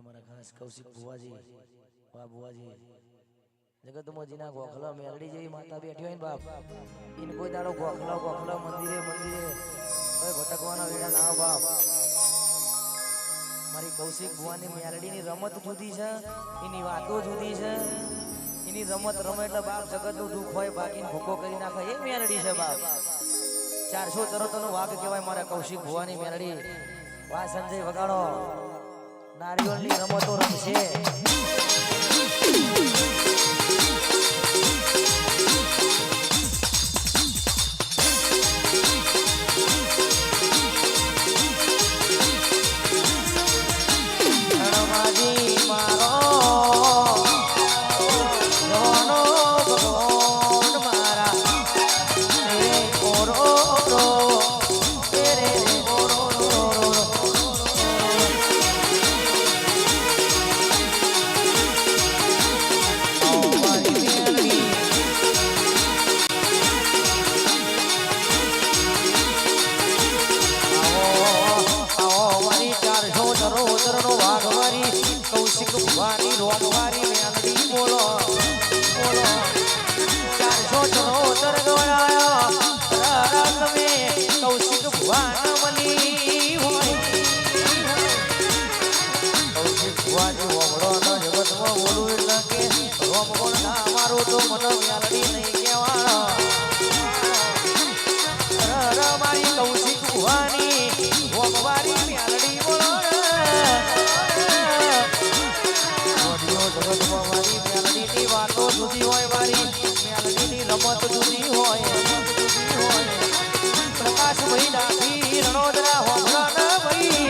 અમારા ખાસ કૌશિક ભુવાજી, વાહ ભુવાજી, જગતમોજીના ગોખલા મેલડી જેવી માતા બેઠી હોય ને બાપ, એને કોઈ દાડો ગોખલા મંદિરે કોઈ ભટકવાના વેડા ના બાપ. મારી કૌશિક ભુવાની મેલડીની રમત જુદી છે, એની વાતો જુદી છે. એની રમત રમે એટલે બાપ જગતનું દુઃખ હોય બાકી ભૂકો કરી નાખે એ મેલડી છે બાપ. 400 તરતનો વાઘ કહેવાય મારા કૌશિક ભુવાની મેલડી. વાહ સંજય વગાડો, નારિયેળની રમતો રમશે. કૌશિક ભુવાની રોમવારી મેલડી બોલો બોલો. 474 ગોળાયો તમે કૌશિક ભુવાના મલી હોય. કૌશિક ભુવાની ઓમળો ન જગતમાં બોલું એટલે કે રોમ કોણ ના મારું તો મને મેલડી નહીં કહેવાય. મારી કૌશિક ભુવાની રોમવારી મેલડી બોલો. મારી મેલડીની વાતો જુદી હોય, મારી મેલડીની રમત જુદી હોય. પ્રકાશ ભાઈ ડાભી રણોદરા હોમરા ના ભાઈ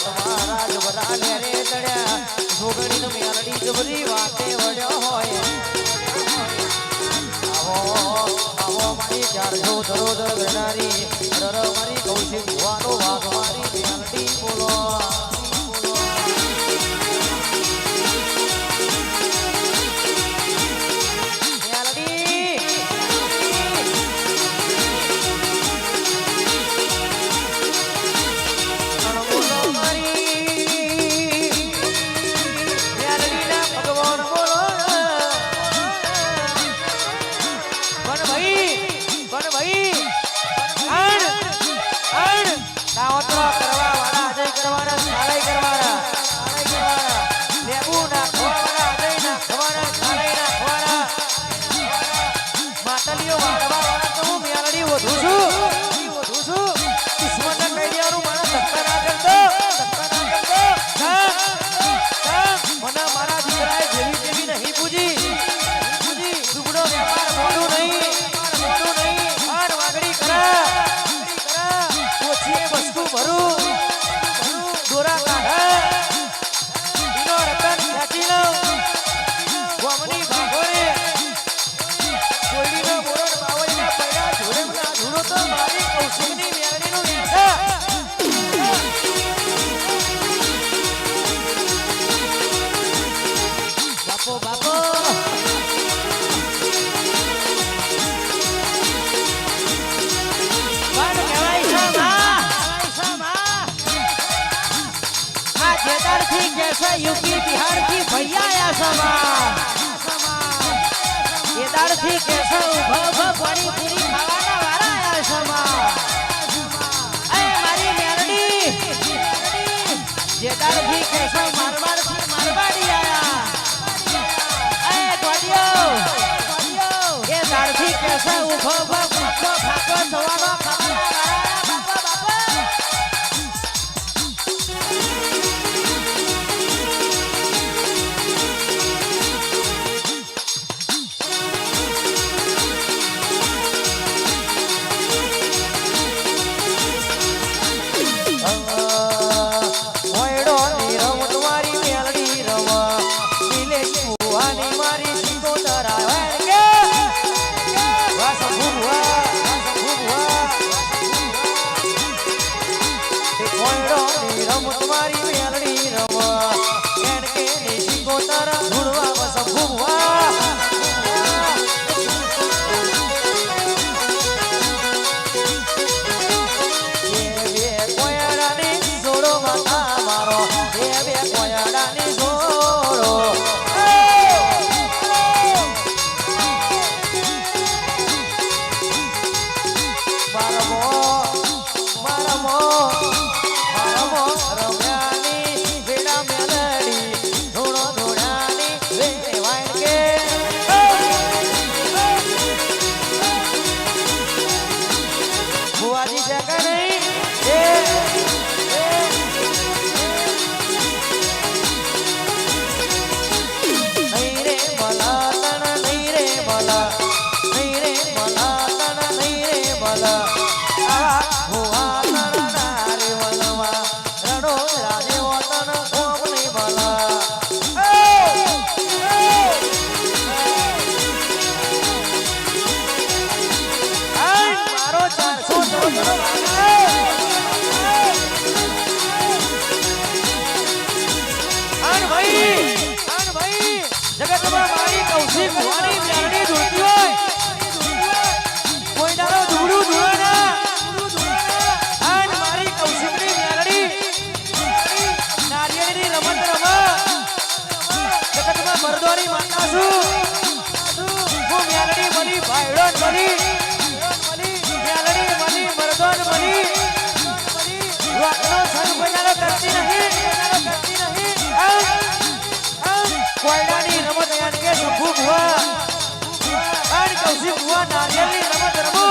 તમારા જબરા લેરે ચડ્યા જોગણીનો મેલડી જબરી વાતે વળ્યો હોય. આવો મારી 400 ધરોધર ગરનારી મારી કૌશિક ભુવાનો વાઘ મારી મેલડી બોલો. यूपी बिहार की भैया या समा केदार थी कैसे उभा बड़ी पूरी खावाना वाला या समा. अरे मारी मेलडी केदार थी कैसे मारवाड़ी आया. अरे गोडियो केदार थी कैसे उभा भागो सवानो खावाना वाला. Who જગતમાં મારી કૌશિક ભવાની મેરડી ધૂળતી હોય કોઈ દાડો ધૂળું ધૂળના આન મારી કૌશિકની મેરડી નારિયેળની રમત રમ જગતમાં મર્દોની માતા છું હું મેરડી બની ભાઈડો બની મેરડી બની મર્દોન બની વાકનો સંગ બનાલો કરતી નહીં કોયડાની રમત યાદ કે શંભુ ભુવા અને કૌશિક ભુવા નારિયેળની રમત રમો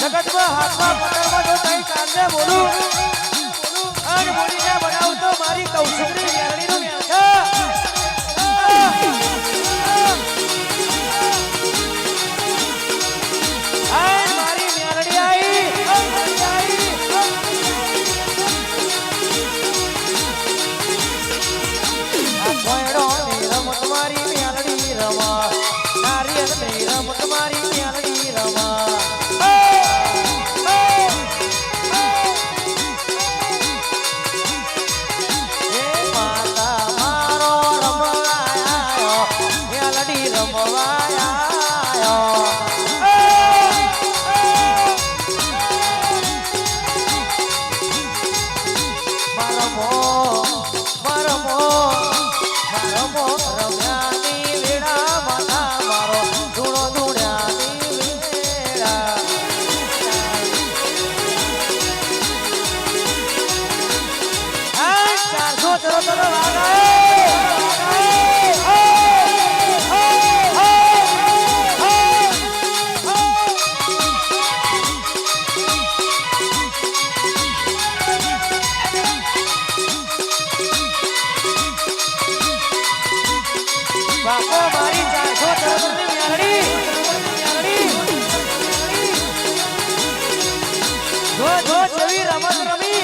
જગતમાં હાથમાં પકડમાં જો કઈ કાંદે બોલું અને બોલીને બનાવતો મારી કૌશિકની મેરડીનું મેળખા મારી મેરડી આવી કોયડોની રમત મારી મેલડી રમા નારિયેળની રમત મારી મેલડી રમા હે માતા મારો રમવાયો મેલડી રમવાયો બાપો મારી 400 મેલડી જો જો જેવી રમત રમી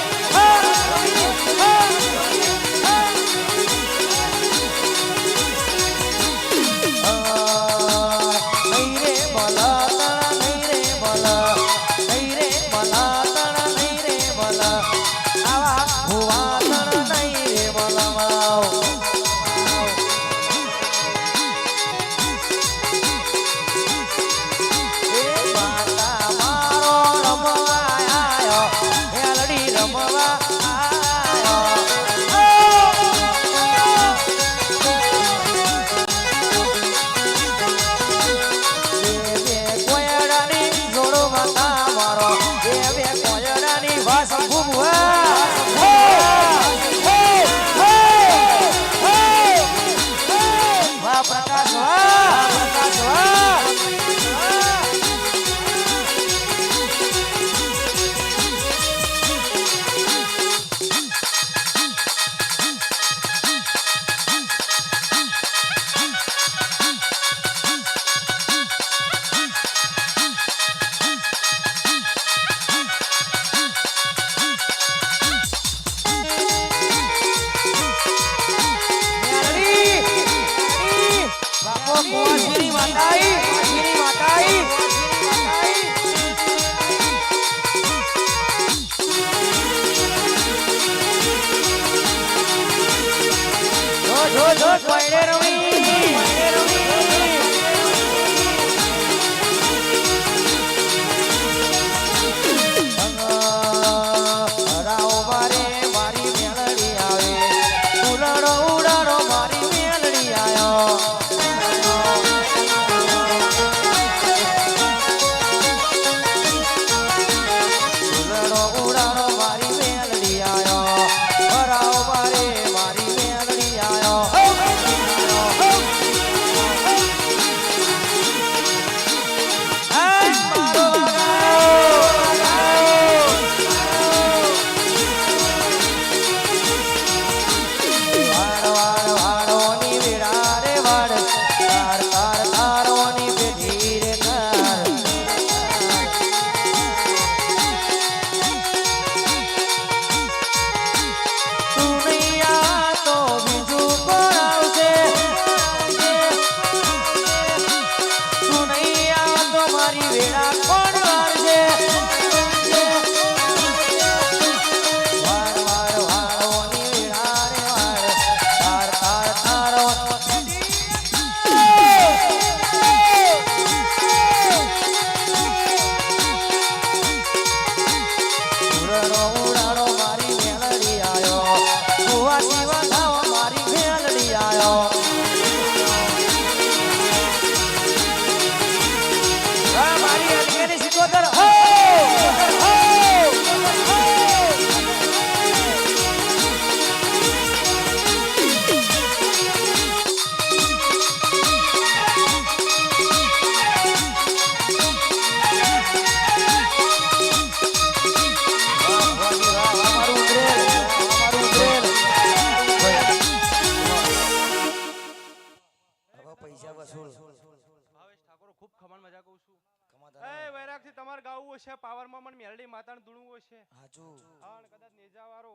છે પાવરમાં મને મેલડી માતાને દુણવું હશે હાચું અને કદાચ નેજાવાળો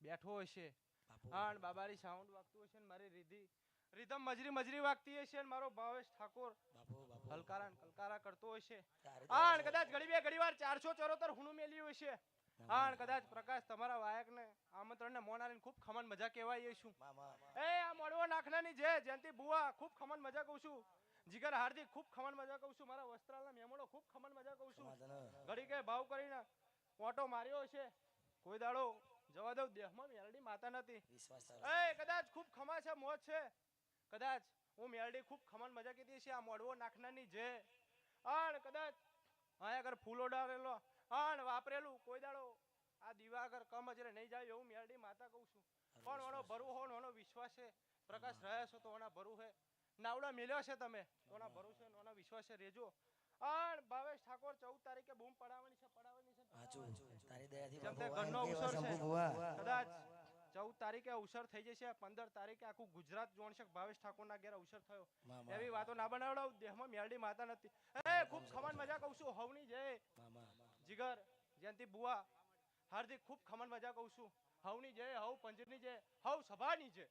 બેઠો હશે બાપુ અને બાબારી સાઉન્ડ વાગતું હશે ને મારી રીધમ મજરી વાગતી હશે ને મારો ભાવેશ ઠાકોર બાપુ બાપુ હલકારા ને કલકારા કરતો હશે તારી અને કદાચ ઘડી વાર 474 હુનું મેલ્યું હશે અને કદાચ પ્રકાશ તમારા વાયકને આમંત્રણને મોન આલીને ખૂબ ખમન મજા કહેવાય છું મામા એ આ મોડવો નાખનાની જે જયંતિ બુઆ ખૂબ ખમન મજા કહું છું જીગર હાર્દિક ખૂબ ખમન મજા કહું છું મારા વસ્ત્રાલના મહેમાનો ખૂબ ખમન મજા કહું છું ઘડી કે ભાવ કરીને ઓટો માર્યો છે કોઈ દાડો જવા દઉં દેહમાં મેલડી માતા નથી વિશ્વાસ એ કદાચ ખૂબ ખમા છે મોજ છે કદાચ હું મેલડી ખૂબ ખમન મજા કીધી છે આ મોડવો નાખનાની જે આણ કદાચ અહીંયા આગળ ફૂલો ડારેલો આણ વાપરેલું કોઈ દાડો આ દીવા આગળ કમ જ નહીં જાય એવું મેલડી માતા કહું છું પણ ઓનો ભરું હો ઓનો વિશ્વાસ છે પ્રકાશ રહ્યા છો તો ઓના ભરું છે નાવડા મેલ્યો છે તમે ઓના ભરું છે ઓના વિશ્વાસ છે રેજો આણ ભાવેશ ઠાકોર 14 તારીખે બૂમ પડાવવાની છે હાચું તારી દયાથી જેમ તે બાપુ ઘરનો વાયન અવસર કેવા છે શંભુ ભુવા કદાચ 14 તારીખે અવસર થઈ જશે 15 તારીખે આખું ગુજરાત જોણશે ભાવેશ ઠાકોરના ઘેર અવસર થયો મામા એવી વાતો ના બનાવડાવ દેહમાં મેલડી માતા નથી એ ખૂબ ખમન મજા કહું છું હવની જય મામા જીગર જયંતિ બુઆ હાર્દિક ખૂબ ખમન મજા કહું છું હવની જય હવ પંજરની જય હવ સભાની જય